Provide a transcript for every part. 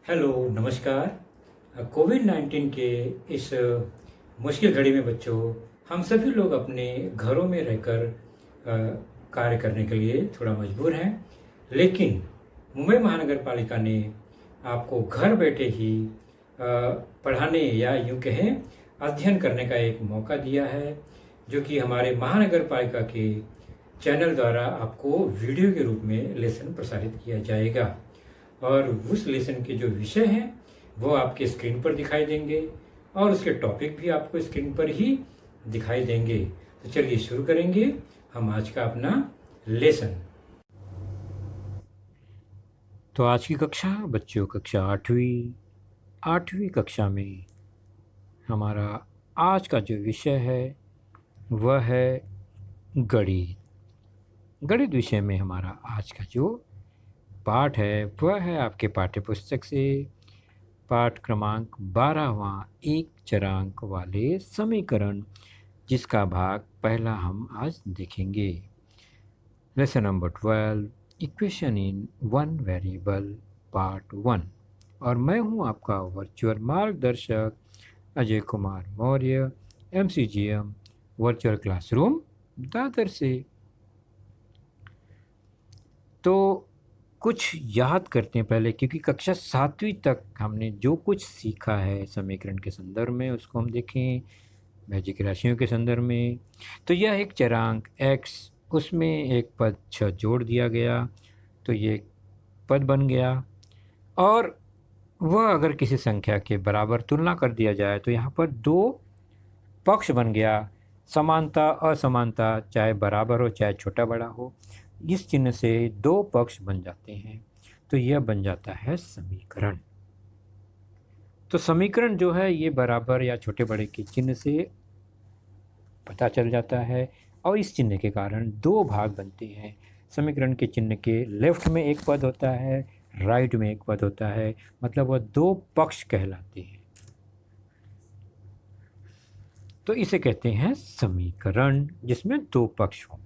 Hello, नमस्कार। कोविड-19 के इस मुश्किल घड़ी में बच्चों, हम सभी लोग अपने घरों में रहकर कार्य करने के लिए थोड़ा मजबूर हैं। लेकिन मुंबई महानगर पालिका ने आपको घर बैठे ही पढ़ाने या यूँ कहें अध्ययन करने का एक मौका दिया है, जो कि हमारे महानगर पालिका के चैनल द्वारा आपको वीडियो के रूप में लेसन प्रसारित किया जाएगा। और उस लेसन के जो विषय हैं वो आपके स्क्रीन पर दिखाई देंगे और उसके टॉपिक भी आपको स्क्रीन पर ही दिखाई देंगे। तो चलिए शुरू करेंगे हम आज का अपना लेसन। तो आज की कक्षा बच्चों कक्षा आठवीं कक्षा में हमारा आज का जो विषय है वह है गणित। गणित विषय में हमारा आज का जो पाठ है वह है आपके पाठ्य पुस्तक से पाठ क्रमांक 12वां एक चरांक वाले समीकरण, जिसका भाग पहला हम आज देखेंगे। Lesson number 12 equation in one variable part 1। और मैं हूं आपका वर्चुअल मार्गदर्शक Ajay Kumar Maurya, MCGM virtual classroom Dadar से। तो कुछ याद करते हैं पहले, क्योंकि कक्षा 7वीं तक हमने जो कुछ सीखा है समीकरण के संदर्भ में उसको हम देखें मैजिक राशियों के संदर्भ में। तो यह एक चरांक x, उसमें एक पद 6 जोड़ दिया गया तो ये एक पद बन गया। और वह अगर किसी संख्या के बराबर तुलना कर दिया जाए तो यहाँ पर दो पक्ष बन गया, समानता असमानता, चाहे बराबर हो चाहे छोटा बड़ा हो, इस चिन्ह से दो पक्ष बन जाते हैं। तो यह बन जाता है समीकरण। तो समीकरण जो है ये बराबर या छोटे बड़े के चिन्ह से पता चल जाता है और इस चिन्ह के कारण दो भाग बनते हैं। समीकरण के चिन्ह के लेफ्ट में एक पद होता है, राइट में एक पद होता है, मतलब वह दो पक्ष कहलाते हैं। तो इसे कहते हैं समीकरण जिसमें दो पक्ष हों।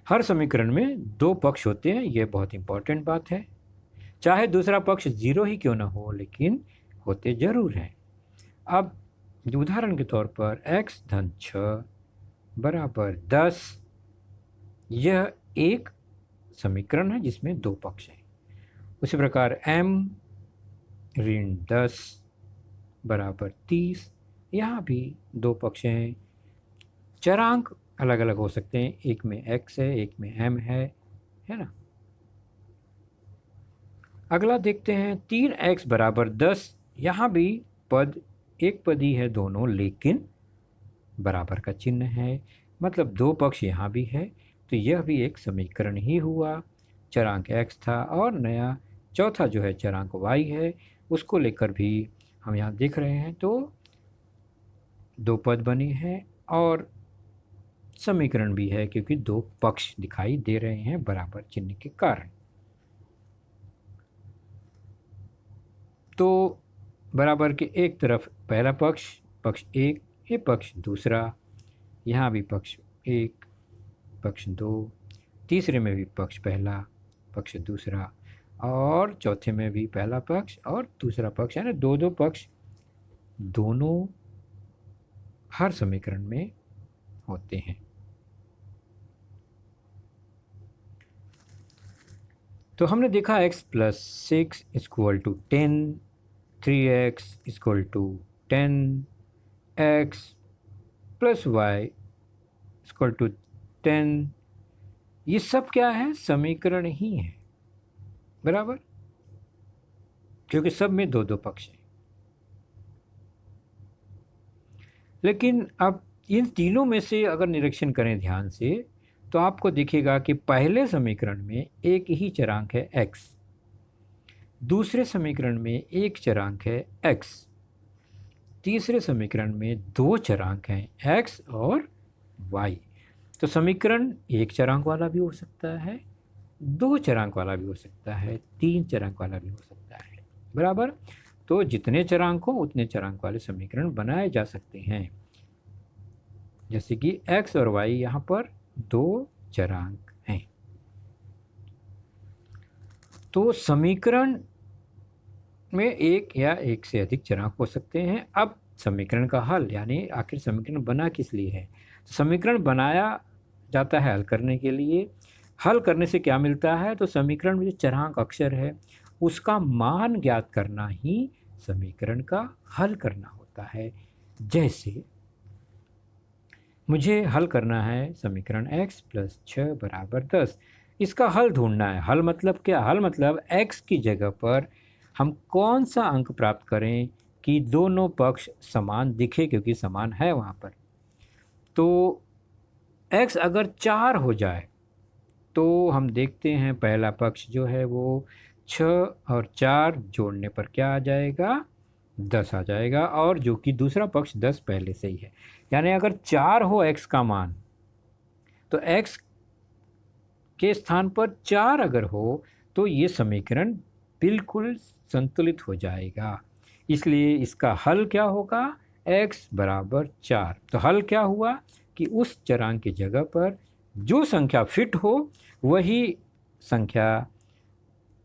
हर समीकरण में दो पक्ष होते हैं, यह बहुत इंपॉर्टेंट बात है। चाहे दूसरा पक्ष 0 ही क्यों ना हो, लेकिन होते जरूर हैं। अब उदाहरण के तौर पर x धन 6 बराबर 10, यह एक समीकरण है जिसमें दो पक्ष हैं। उसी प्रकार m ऋण 10 बराबर 30, यहाँ भी दो पक्ष हैं। चरांक अलग अलग हो सकते हैं, एक में x है एक में m है ना। अगला देखते हैं 3x बराबर 10, यहाँ भी पद एक पद ही है दोनों, लेकिन बराबर का चिन्ह है, मतलब दो पक्ष यहाँ भी है। तो यह भी एक समीकरण ही हुआ। चरांक x था और नया चौथा जो है चरांक y है, उसको लेकर भी हम यहाँ देख रहे हैं। तो दो पद बने हैं और समीकरण भी है, क्योंकि दो पक्ष दिखाई दे रहे हैं बराबर चिन्ह के कारण। तो बराबर के एक तरफ पहला पक्ष, पक्ष एक, ये पक्ष दूसरा, यहाँ भी पक्ष एक, पक्ष दो, तीसरे में भी पक्ष पहला, पक्ष दूसरा, और चौथे में भी पहला पक्ष और दूसरा पक्ष, यानी दो दो पक्ष दोनों हर समीकरण में होते हैं। तो हमने देखा x + 6 = 10, 3x = 10, x + y = 10, ये सब क्या है? समीकरण ही है, बराबर, क्योंकि सब में दो दो पक्ष हैं। लेकिन अब इन तीनों में से अगर निरीक्षण करें ध्यान से तो आपको दिखेगा कि पहले समीकरण में एक ही चरांक है x, दूसरे समीकरण में एक चरांक है x, तीसरे समीकरण में दो चरांक हैं x और y। तो समीकरण एक चरांक वाला भी हो सकता है, दो चरांक वाला भी हो सकता है, तीन चरांक वाला भी हो सकता है, बराबर। तो जितने चरांक हो उतने चरांक वाले समीकरण बनाए जा सकते हैं। जैसे कि x और y यहाँ पर दो चरांक हैं। तो समीकरण में एक या एक से अधिक चरांक हो सकते हैं। अब समीकरण का हल, यानी आखिर समीकरण बना किस लिए है? समीकरण बनाया जाता है हल करने के लिए। हल करने से क्या मिलता है? तो समीकरण में जो चरांक अक्षर है उसका मान ज्ञात करना ही समीकरण का हल करना होता है। जैसे मुझे हल करना है समीकरण x + 6 = 10। इसका हल ढूंढना है। हल मतलब क्या? हल मतलब x की जगह पर हम कौन सा अंक प्राप्त करें कि दोनों पक्ष समान दिखे, क्योंकि समान है वहाँ पर। तो x अगर 4 हो जाए तो हम देखते हैं पहला पक्ष जो है वो 6 और 4 जोड़ने पर क्या आ जाएगा? 10 आ जाएगा, और जो कि दूसरा पक्ष 10 पहले से ही है। यानी अगर 4 हो x का मान, तो x के स्थान पर 4 अगर हो तो ये समीकरण बिल्कुल संतुलित हो जाएगा। इसलिए इसका हल क्या होगा? x = 4। तो हल क्या हुआ कि उस चरांक की जगह पर जो संख्या फिट हो वही संख्या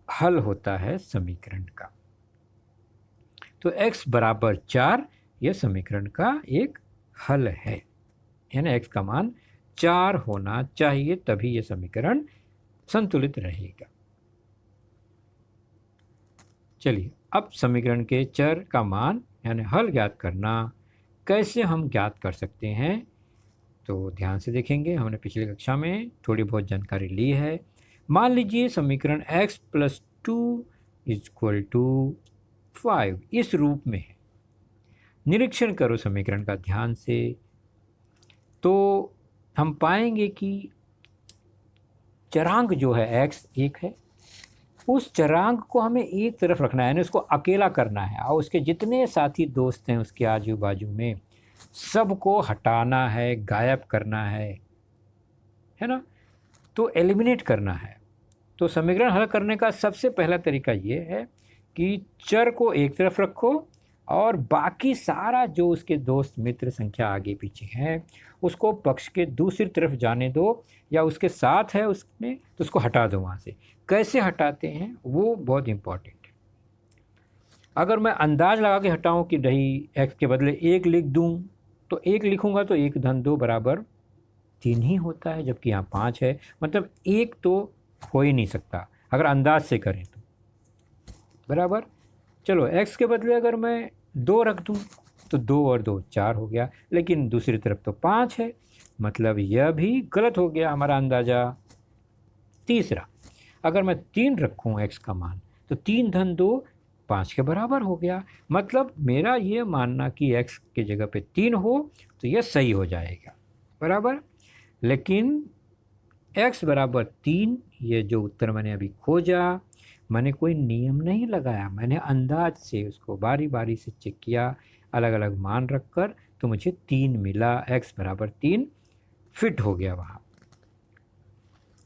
हल होता है समीकरण का। तो x = 4 यह समीकरण का एक हल है, यानी x का मान 4 होना चाहिए, तभी यह समीकरण संतुलित रहेगा। चलिए, अब समीकरण के चर का मान यानी हल ज्ञात करना कैसे हम ज्ञात कर सकते हैं, तो ध्यान से देखेंगे। हमने पिछली कक्षा में थोड़ी बहुत जानकारी ली है। मान लीजिए समीकरण x + 2 = 5 इस रूप में है। निरीक्षण करो समीकरण का ध्यान से, तो हम पाएंगे कि चरांक जो है x एक है, उस चरांक को हमें एक तरफ रखना है, यानी उसको अकेला करना है, और उसके जितने साथी दोस्त हैं उसके आजू बाजू में सबको हटाना है, गायब करना है ना, तो एलिमिनेट करना है। तो समीकरण हल करने का सबसे पहला तरीका ये है कि चर को एक तरफ रखो और बाकी सारा जो उसके दोस्त मित्र संख्या आगे पीछे हैं उसको पक्ष के दूसरी तरफ जाने दो, या उसके साथ है उसमें तो उसको हटा दो वहाँ से। कैसे हटाते हैं वो बहुत इम्पॉर्टेंट है। अगर मैं अंदाज लगा के हटाऊँ कि नहीं x के बदले 1 लिख दूँ, तो 1 लिखूँगा तो 1 + 2 = 3 ही होता है, जबकि यहाँ 5 है, मतलब 1 तो हो ही नहीं सकता अगर अंदाज से करें तो, बराबर। चलो, x के बदले अगर मैं 2 रख दूँ तो 2 और 2 4 हो गया, लेकिन दूसरी तरफ तो 5 है, मतलब यह भी गलत हो गया हमारा अंदाज़ा। तीसरा, अगर मैं 3 रखूँ x का मान, तो 3 + 2 5 के बराबर हो गया, मतलब मेरा ये मानना कि x की जगह पे 3 हो तो यह सही हो जाएगा, बराबर। लेकिन x = 3 ये जो उत्तर मैंने अभी खोजा, मैंने कोई नियम नहीं लगाया, मैंने अंदाज से उसको बारी बारी से चेक किया, अलग अलग मान रखकर, तो मुझे 3 मिला। x = 3 फिट हो गया वहाँ।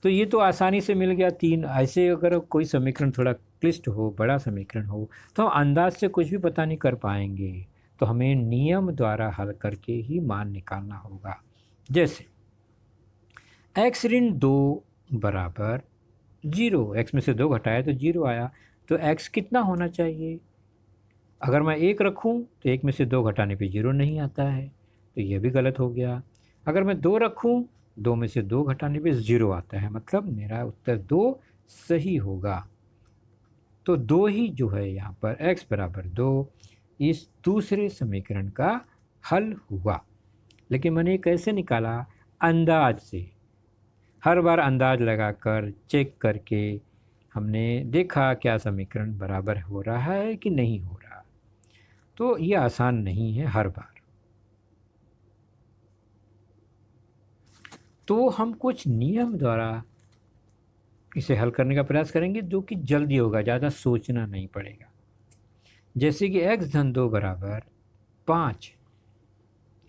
तो ये तो आसानी से मिल गया 3। ऐसे अगर कोई समीकरण थोड़ा क्लिष्ट हो, बड़ा समीकरण हो, तो हम अंदाज से कुछ भी पता नहीं कर पाएंगे, तो हमें नियम द्वारा हल करके ही मान निकालना होगा। जैसे x ऋण 2 = 0, x में से 2 घटाया तो 0 आया, तो x कितना होना चाहिए? अगर मैं 1 रखूं तो 1 में से 2 घटाने पे 0 नहीं आता है, तो यह भी गलत हो गया। अगर मैं 2 रखूं, 2 में से 2 घटाने पे 0 आता है, मतलब मेरा उत्तर 2 सही होगा। तो 2 ही जो है यहाँ पर x = 2 इस दूसरे समीकरण का हल हुआ। लेकिन मैंने कैसे निकाला? अंदाज से। हर बार अंदाज लगाकर चेक करके हमने देखा क्या समीकरण बराबर हो रहा है कि नहीं हो रहा। तो ये आसान नहीं है हर बार। तो हम कुछ नियम द्वारा इसे हल करने का प्रयास करेंगे, जो कि जल्दी होगा, ज़्यादा सोचना नहीं पड़ेगा। जैसे कि x + 2 = 5,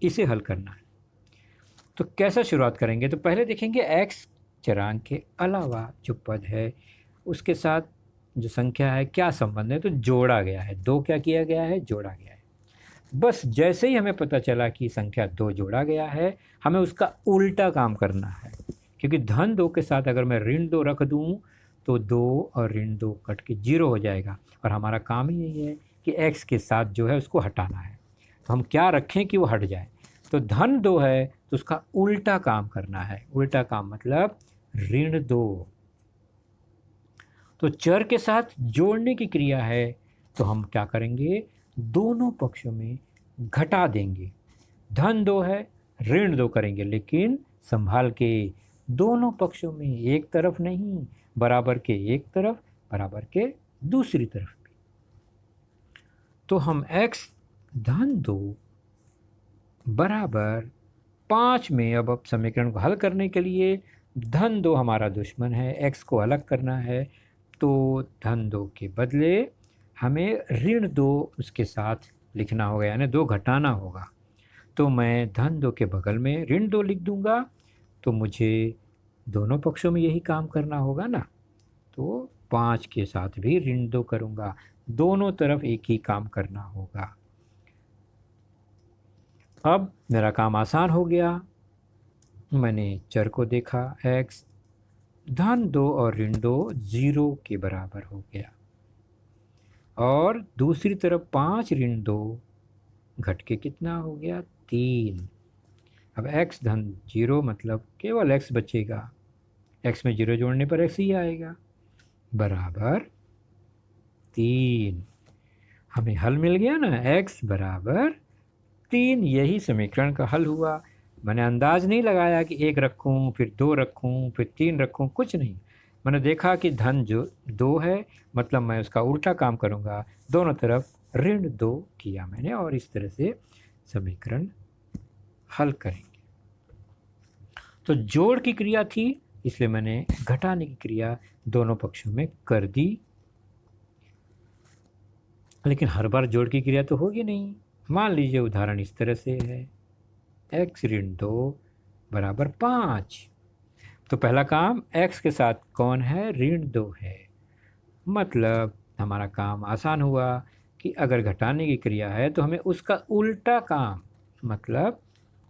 इसे हल करना है। तो कैसा शुरुआत करेंगे? तो पहले देखेंगे x चरांक के अलावा जो पद है उसके साथ जो संख्या है क्या संबंध है, तो जोड़ा गया है। 2 क्या किया गया है? जोड़ा गया है। बस जैसे ही हमें पता चला कि संख्या 2 जोड़ा गया है, हमें उसका उल्टा काम करना है, क्योंकि धन 2 के साथ अगर मैं ऋण 2 रख दूँ तो 2 और ऋण 2 कट के 0 हो जाएगा। और हमारा काम ही यही है कि x के साथ जो है उसको हटाना है। तो हम क्या रखें कि वो हट जाए। तो धन 2 है तो उसका उल्टा काम करना है। उल्टा काम मतलब ऋण 2। तो चर के साथ जोड़ने की क्रिया है तो हम क्या करेंगे, दोनों पक्षों में घटा देंगे। धन 2 है, ऋण 2 करेंगे, लेकिन संभाल के दोनों पक्षों में, एक तरफ नहीं, बराबर के एक तरफ, बराबर के दूसरी तरफ भी। तो हम x धन 2 बराबर 5 में अब समीकरण को हल करने के लिए धन 2 हमारा दुश्मन है, x को अलग करना है, तो धन 2 के बदले हमें ऋण 2 उसके साथ लिखना होगा, यानी 2 घटाना होगा। तो मैं धन 2 के बगल में ऋण 2 लिख दूंगा, तो मुझे दोनों पक्षों में यही काम करना होगा ना। तो 5 के साथ भी ऋण 2 करूंगा, दोनों तरफ एक ही काम करना होगा। अब मेरा काम आसान हो गया। मैंने चर को देखा x, धन 2 और ऋण 2 0 के बराबर हो गया, और दूसरी तरफ 5 ऋण 2 घट के कितना हो गया, 3। अब x धन 0 मतलब केवल x बचेगा, x में 0 जोड़ने पर x ही आएगा, बराबर 3। हमें हल मिल गया ना, x बराबर 3। यही समीकरण का हल हुआ। मैंने अंदाज नहीं लगाया कि 1 रखूं, फिर 2 रखूं, फिर 3 रखूं, कुछ नहीं। मैंने देखा कि धन जो 2 है, मतलब मैं उसका उल्टा काम करूंगा, दोनों तरफ ऋण 2 किया मैंने, और इस तरह से समीकरण हल करेंगे। तो जोड़ की क्रिया थी, इसलिए मैंने घटाने की क्रिया दोनों पक्षों में कर दी। लेकिन हर बार जोड़ की क्रिया तो होगी नहीं। मान लीजिए उदाहरण इस तरह से है, x ऋण 2 बराबर 5। तो पहला काम x के साथ कौन है, ऋण 2 है। मतलब हमारा काम आसान हुआ कि अगर घटाने की क्रिया है तो हमें उसका उल्टा काम, मतलब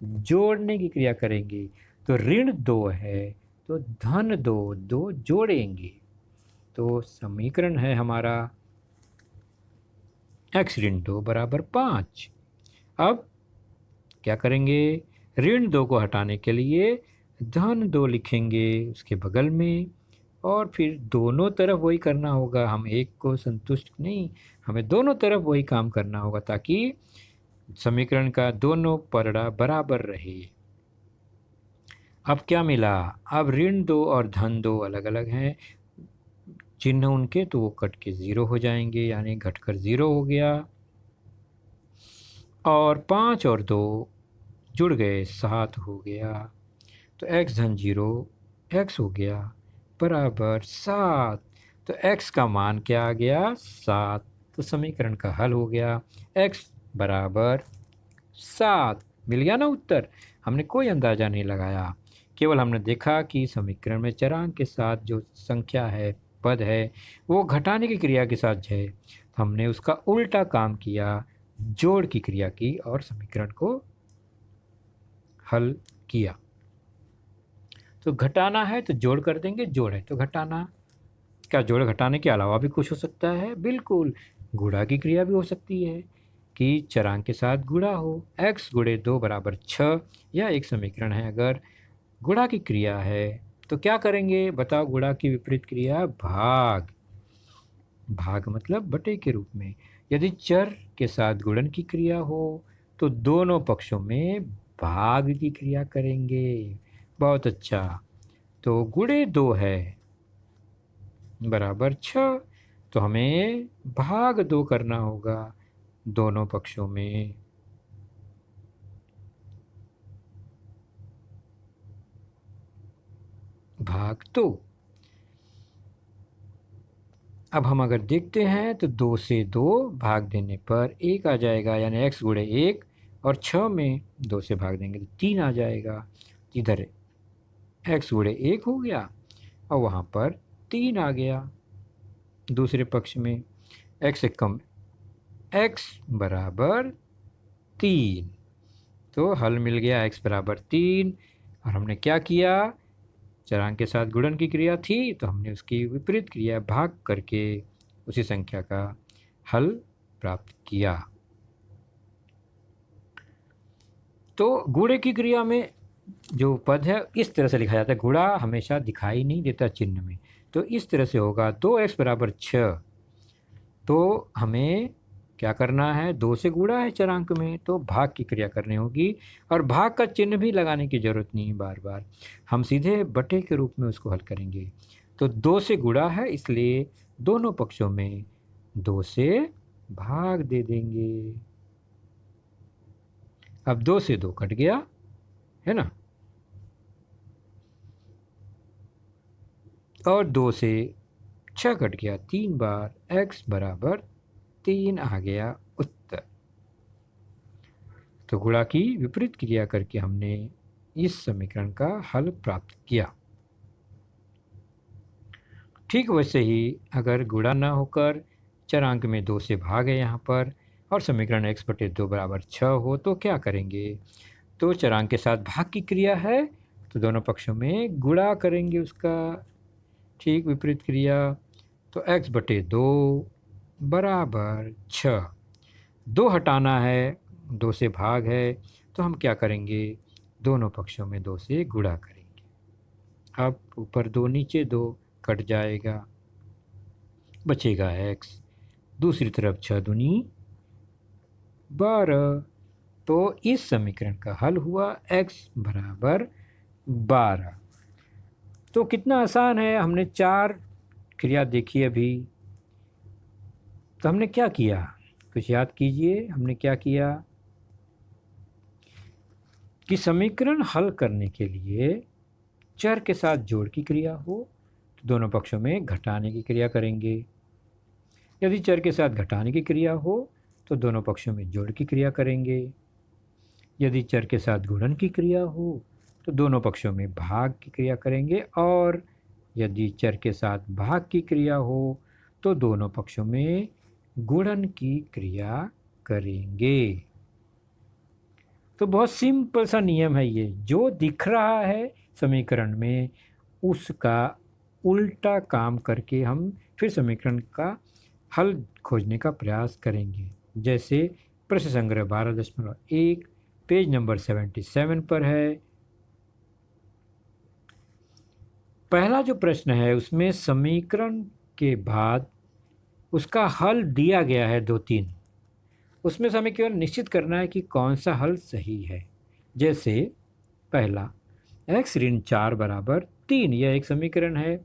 जोड़ने की क्रिया करेंगे। तो ऋण 2 है तो धन 2 जोड़ेंगे। तो समीकरण है हमारा x ऋण 2 बराबर 5। अब क्या करेंगे, ऋण 2 को हटाने के लिए धन 2 लिखेंगे उसके बगल में, और फिर दोनों तरफ वही करना होगा। हम एक को संतुष्ट नहीं, हमें दोनों तरफ वही काम करना होगा ताकि समीकरण का दोनों पलड़ा बराबर रहे। अब क्या मिला, अब ऋण 2 और धन 2 अलग अलग हैं, चिन्ह उनके, तो वो कट के 0 हो जाएंगे, यानी घटकर 0 हो गया। और 5 और 2 जुड़ गए, 7 हो गया। तो x धन 0 x हो गया बराबर 7। तो x का मान क्या आ गया, 7। तो समीकरण का हल हो गया, x बराबर 7। मिल गया ना उत्तर। हमने कोई अंदाज़ा नहीं लगाया, केवल हमने देखा कि समीकरण में चरांक के साथ जो संख्या है, पद है, वो घटाने की क्रिया के साथ है। हमने उसका उल्टा काम किया, जोड़ की क्रिया की, और समीकरण को हल किया। तो घटाना है तो जोड़ कर देंगे, जोड़ है तो घटाना। क्या जोड़ घटाने के अलावा भी कुछ हो सकता है? बिल्कुल, गुणा की क्रिया भी हो सकती है कि चरांक के साथ गुणा हो। x गुणे 2 बराबर 6, यह एक समीकरण है। अगर गुणा की क्रिया है तो क्या करेंगे बताओ, गुणा की विपरीत क्रिया भाग। भाग मतलब बटे के रूप में। यदि चर के साथ गुणन की क्रिया हो तो दोनों पक्षों में भाग की क्रिया करेंगे। बहुत अच्छा। तो गुणे 2 है बराबर 6, तो हमें भाग 2 करना होगा दोनों पक्षों में। भाग 2। अब हम अगर देखते हैं तो 2 से 2 भाग देने पर 1 आ जाएगा, यानी x गुणे 1, और 6 में 2 से भाग देंगे तो 3 आ जाएगा। इधर x गुणे 1 हो गया और वहाँ पर 3 आ गया दूसरे पक्ष में। x से कम x बराबर 3। तो हल मिल गया x बराबर 3। और हमने क्या किया, चरांक के साथ गुणन की क्रिया थी तो हमने उसकी विपरीत क्रिया भाग करके उसी संख्या का हल प्राप्त किया। तो गुणे की क्रिया में जो पद है इस तरह से लिखा जाता है, गुणा हमेशा दिखाई नहीं देता चिन्ह में, तो इस तरह से होगा 2x बराबर 6। तो हमें क्या करना है, 2 से गुणा है चरांक में तो भाग की क्रिया करनी होगी, और भाग का चिन्ह भी लगाने की ज़रूरत नहीं है बार बार, हम सीधे बटे के रूप में उसको हल करेंगे। तो 2 से गुणा है इसलिए दोनों पक्षों में 2 से भाग दे देंगे। अब 2 से 2 कट गया है ना, और 2 से 6 कट गया 3 बार, x बराबर 3 आ गया उत्तर। तो गुणा की विपरीत क्रिया करके हमने इस समीकरण का हल प्राप्त किया। ठीक वैसे ही अगर गुणा न होकर चरांक में 2 से भाग है यहाँ पर, और समीकरण x बटे 2 बराबर 6 हो तो क्या करेंगे, तो चरांक के साथ भाग की क्रिया है तो दोनों पक्षों में गुणा करेंगे उसका, ठीक विपरीत क्रिया। तो x बटे 2 बराबर 6, 2 हटाना है, 2 से भाग है तो हम क्या करेंगे, दोनों पक्षों में 2 से गुणा करेंगे। अब ऊपर 2 नीचे 2 कट जाएगा, बचेगा x, दूसरी तरफ 6 दूनी 12। तो इस समीकरण का हल हुआ x बराबर 12। तो कितना आसान है, हमने 4 क्रिया देखी अभी। तो हमने क्या किया, कुछ याद कीजिए, हमने क्या किया कि समीकरण हल करने के लिए चर के साथ जोड़ की क्रिया हो तो दोनों पक्षों में घटाने की क्रिया करेंगे, यदि चर के साथ घटाने की क्रिया हो तो दोनों पक्षों में जोड़ की क्रिया करेंगे, यदि चर के साथ गुणन की क्रिया हो तो दोनों पक्षों में भाग की क्रिया करेंगे, और यदि चर के साथ भाग की क्रिया हो तो दोनों पक्षों में गुणन की क्रिया करेंगे। तो बहुत सिंपल सा नियम है ये, जो दिख रहा है समीकरण में उसका उल्टा काम करके हम फिर समीकरण का हल खोजने का प्रयास करेंगे। जैसे प्रश्न संग्रह 12.1 पेज नंबर 77 पर है। पहला जो प्रश्न है उसमें समीकरण के बाद उसका हल दिया गया है 2-3, उसमें से हमें केवल निश्चित करना है कि कौन सा हल सही है। जैसे पहला x ऋण 4 बराबर 3, यह एक समीकरण है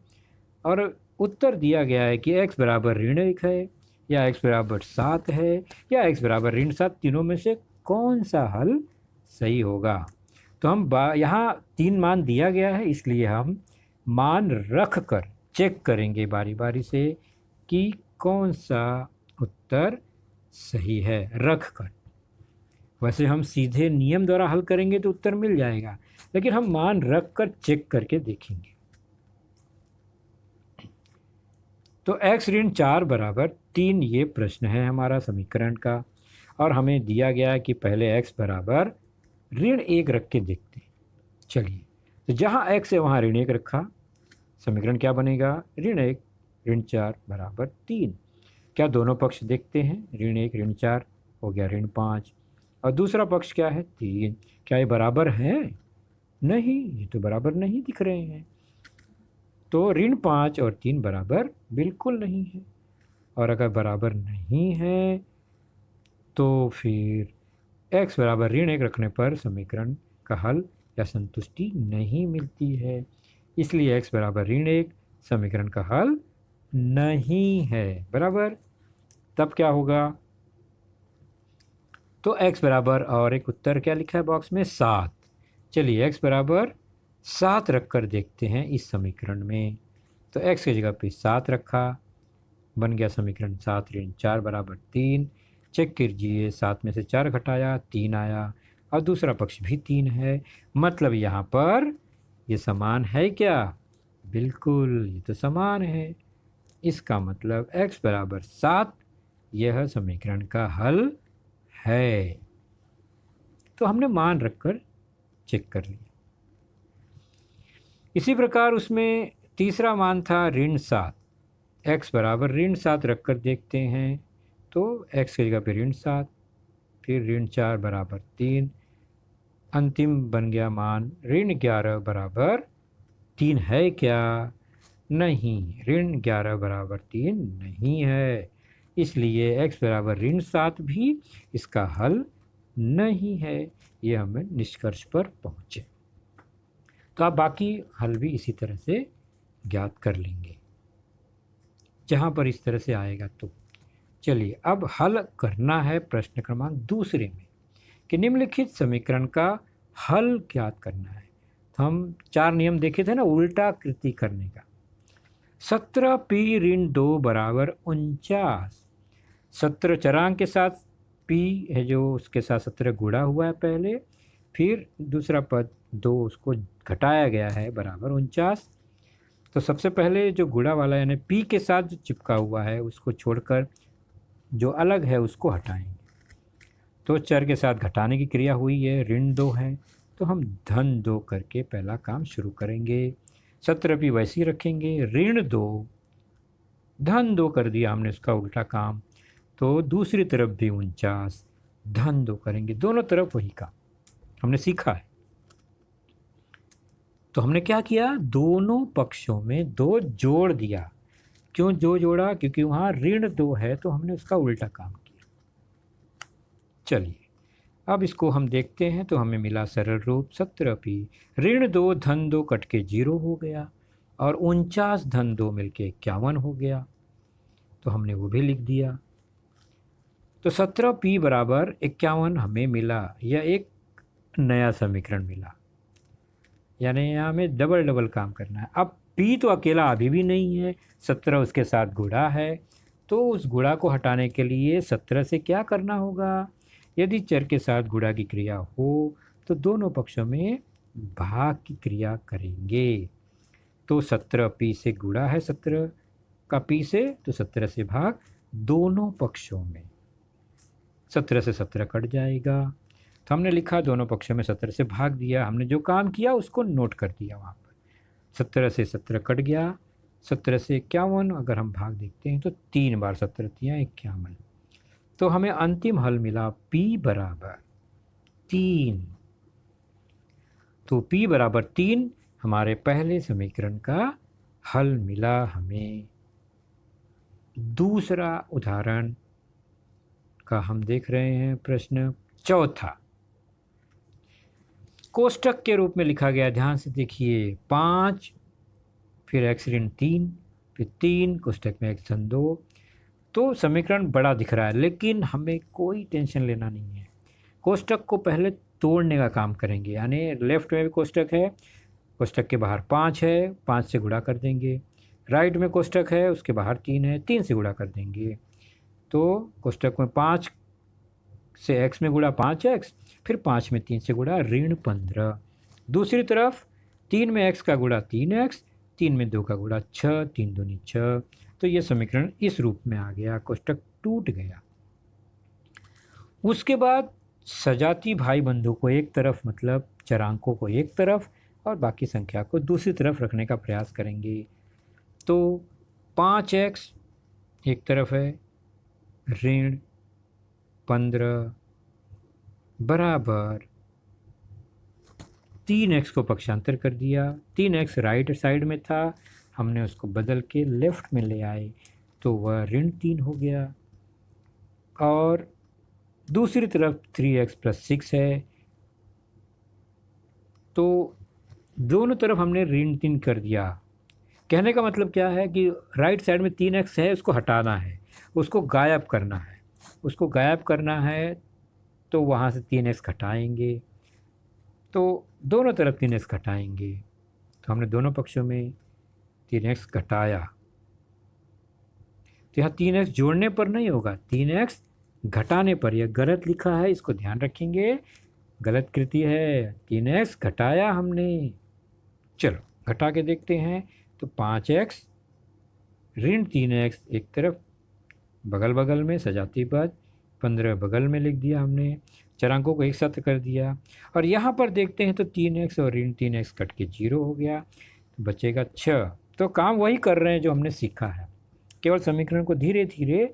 और उत्तर दिया गया है कि x बराबर ऋण 1 है, या x बराबर 7 है, या x बराबर ऋण 7, तीनों में से कौन सा हल सही होगा। तो हम यहाँ 3 मान दिया गया है इसलिए हम मान रख कर चेक करेंगे बारी बारी से कि कौन सा उत्तर सही है, रख कर। वैसे हम सीधे नियम द्वारा हल करेंगे तो उत्तर मिल जाएगा, लेकिन हम मान रख कर चेक करके देखेंगे। तो x ऋण 4 बराबर 3 ये प्रश्न है हमारा समीकरण का, और हमें दिया गया है कि पहले x बराबर ऋण 1 रख के देखते हैं। चलिए, तो जहाँ x है वहाँ ऋण 1 रखा, समीकरण क्या बनेगा, ऋण 1 ऋण 4 बराबर 3। क्या दोनों पक्ष देखते हैं, ऋण 1 ऋण 4 हो गया ऋण 5, और दूसरा पक्ष क्या है 3। क्या ये बराबर हैं, नहीं, ये तो बराबर नहीं दिख रहे हैं। तो ऋण 5 और 3 बराबर बिल्कुल नहीं है, और अगर बराबर नहीं है तो फिर x बराबर ऋण 1 रखने पर समीकरण का हल या संतुष्टि नहीं मिलती है, इसलिए x बराबर ऋण 1 समीकरण का हल नहीं है। बराबर, तब क्या होगा, तो x बराबर, और एक उत्तर क्या लिखा है बॉक्स में, 7। चलिए x बराबर 7 रख कर देखते हैं इस समीकरण में। तो x की जगह पे 7 रखा, बन गया समीकरण 7 ऋण 4 बराबर 3। चेक कीजिए, 7 में से 4 घटाया 3 आया, और दूसरा पक्ष भी 3 है, मतलब यहाँ पर ये समान है क्या, बिल्कुल ये तो समान है। इसका मतलब x बराबर 7 यह समीकरण का हल है। तो हमने मान रखकर चेक कर लिया। इसी प्रकार उसमें तीसरा मान था ऋण 7, x बराबर ऋण 7 रख कर देखते हैं तो x की जगह पे ऋण 7, फिर ऋण 4 बराबर 3, अंतिम बन गया मान ऋण 11 बराबर 3 है क्या? नहीं, ऋण 11 बराबर 3 नहीं है, इसलिए x बराबर ऋण 7 भी इसका हल नहीं है। ये हमें निष्कर्ष पर पहुँचे। तो आप बाकी हल भी इसी तरह से ज्ञात कर लेंगे जहाँ पर इस तरह से आएगा। तो चलिए अब हल करना है प्रश्न क्रमांक दूसरे में कि निम्नलिखित समीकरण का हल ज्ञात करना है। तो हम 4 नियम देखे थे ना उल्टा कृति करने का। 17p ऋण 2 बराबर 49। 17 चरांक के साथ p है जो उसके साथ 17 गुणा हुआ है पहले, फिर दूसरा पद 2 उसको घटाया गया है बराबर 49। तो सबसे पहले जो गुणा वाला यानी p के साथ जो चिपका हुआ है उसको छोड़कर जो अलग है उसको हटाएंगे। तो चर के साथ घटाने की क्रिया हुई है, ऋण 2 है तो हम धन 2 करके पहला काम शुरू करेंगे। 17p वैसे ही रखेंगे, ऋण 2 धन 2 कर दिया हमने उसका उल्टा काम। तो दूसरी तरफ भी 49 धन 2 करेंगे, दोनों तरफ वही काम हमने सीखा है। तो हमने क्या किया, दोनों पक्षों में 2 जोड़ दिया। क्यों 2 जोड़ा? क्योंकि वहाँ ऋण 2 है तो हमने उसका उल्टा काम किया। चलिए अब इसको हम देखते हैं तो हमें मिला सरल रूप 17p ऋण 2 धन 2 कट के 0 हो गया और 49 धन 2 मिलके 51 हो गया। तो हमने वो भी लिख दिया। तो 17p बराबर 51 हमें मिला, यह एक नया समीकरण मिला। यानी यहाँ हमें डबल डबल काम करना है। अब p तो अकेला अभी भी नहीं है, 17 उसके साथ गुणा है, तो उस गुणा को हटाने के लिए 17 से क्या करना होगा? यदि चर के साथ गुणा की क्रिया हो तो दोनों पक्षों में भाग की क्रिया करेंगे। तो 17p से गुणा है 17 का p से, तो 17 से भाग दोनों पक्षों में, 17 से 17 कट जाएगा। तो हमने लिखा दोनों पक्षों में 17 से भाग दिया। हमने जो काम किया उसको नोट कर दिया वहाँ पर। 17 से 17 कट गया, 17 से 51 अगर हम भाग देखते हैं तो 3 बार 17 तियाँ 51। तो हमें अंतिम हल मिला p बराबर 3। तो p बराबर 3 हमारे पहले समीकरण का हल मिला हमें। दूसरा उदाहरण का हम देख रहे हैं प्रश्न चौथा, कोष्टक के रूप में लिखा गया। ध्यान से देखिए, 5 फिर x ऋण 3 फिर 3 कोष्टक में x धन 2। तो समीकरण बड़ा दिख रहा है लेकिन हमें कोई टेंशन लेना नहीं है। कोष्टक को पहले तोड़ने का काम करेंगे, यानी लेफ्ट में भी कोष्टक है, कोष्टक के बाहर 5 है, 5 से गुणा कर देंगे। राइट में कोष्टक है, उसके बाहर 3 है, 3 से गुणा कर देंगे। तो कोष्टक में 5 से x में गुणा 5x, फिर 5 में 3 से गुणा ऋण 15। दूसरी तरफ 3 में x का गुणा 3x, 3 में 2 का गुणा 6, 3 दूनी 6। तो ये समीकरण इस रूप में आ गया, कोष्टक टूट गया। उसके बाद सजाती भाई बंधु को एक तरफ, मतलब चरांकों को एक तरफ और बाकी संख्या को दूसरी तरफ रखने का प्रयास करेंगे। तो 5x एक तरफ है, ऋण 15 बराबर 3x को पक्षांतर कर दिया। 3x राइट साइड में था, हमने उसको बदल के लेफ्ट में ले आए तो वह ऋण 3 हो गया। और दूसरी तरफ 3x + 6 है, तो दोनों तरफ हमने ऋण 3 कर दिया। कहने का मतलब क्या है कि राइट साइड में 3x है, उसको हटाना है, उसको गायब करना है। उसको गायब करना है तो वहाँ से 3x घटाएंगे, तो दोनों तरफ 3x घटाएंगे। तो हमने दोनों पक्षों में 3x घटाया। तो यहाँ 3x जोड़ने पर नहीं होगा, 3x घटाने पर। यह गलत लिखा है, इसको ध्यान रखेंगे, गलत कृति है। 3x घटाया हमने। चलो घटा के देखते हैं। तो 5x ऋण 3x एक तरफ बगल बगल में सजाती पद, 15 बगल में लिख दिया हमने, चरांकों को एक साथ कर दिया। और यहाँ पर देखते हैं तो 3x और ऋण 3x कट के 0 हो गया। बचेगा 6। तो काम वही कर रहे हैं जो हमने सीखा है, केवल समीकरण को धीरे धीरे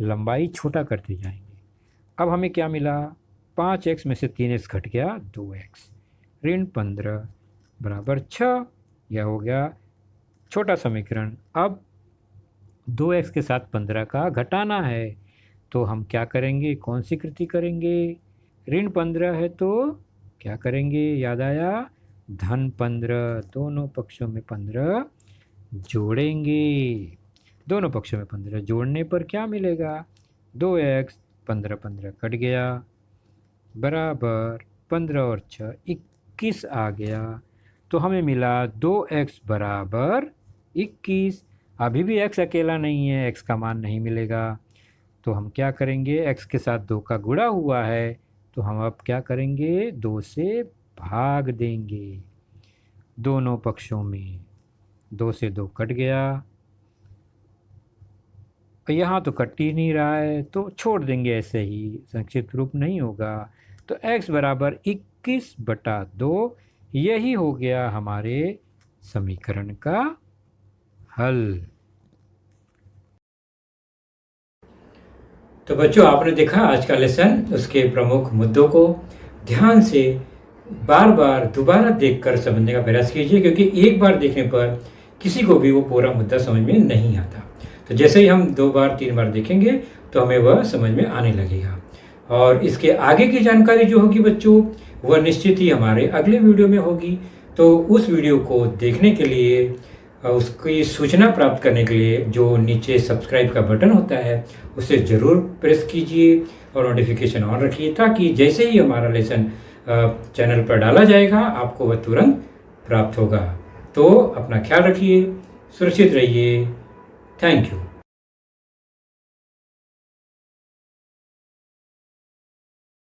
लंबाई छोटा करते जाएंगे। अब हमें क्या मिला, 5x में से 3x घट गया 2x, ऋण 15 बराबर 6। यह हो गया छोटा समीकरण। अब 2x के साथ 15 का घटाना है, तो हम क्या करेंगे, कौन सी कृति करेंगे, ऋण 15 है तो क्या करेंगे, याद आया, धन 15, दोनों पक्षों में 15 जोड़ेंगे। दोनों पक्षों में 15 जोड़ने पर क्या मिलेगा, 2x, 15 15 कट गया, बराबर 15 और 6 21 आ गया। तो हमें मिला 2x बराबर 21। अभी भी x अकेला नहीं है, x का मान नहीं मिलेगा, तो हम क्या करेंगे, x के साथ 2 का गुणा हुआ है, तो हम अब क्या करेंगे, 2 से भाग देंगे दोनों पक्षों में। 2 से 2 कट गया, यहाँ तो कट ही नहीं रहा है, तो छोड़ देंगे, ऐसे ही संक्षिप्त रूप नहीं होगा। तो x बराबर 21/2, यही हो गया हमारे समीकरण का हल। तो बच्चों, आपने देखा आज का लेसन, उसके प्रमुख मुद्दों को ध्यान से बार बार दोबारा देखकर समझने का प्रयास कीजिए, क्योंकि एक बार देखने पर किसी को भी वो पूरा मुद्दा समझ में नहीं आता। तो जैसे ही हम 2 बार 3 बार देखेंगे तो हमें वह समझ में आने लगेगा। और इसके आगे की जानकारी जो होगी बच्चों, वह निश्चित ही हमारे अगले वीडियो में होगी। तो उस वीडियो को देखने के लिए, उसकी सूचना प्राप्त करने के लिए जो नीचे सब्सक्राइब का बटन होता है उसे ज़रूर प्रेस कीजिए और नोटिफिकेशन ऑन रखिए, ताकि जैसे ही हमारा लेसन चैनल पर डाला जाएगा आपको वह तुरंत प्राप्त होगा। तो अपना ख्याल रखिए, सुरक्षित रहिए। Thank you.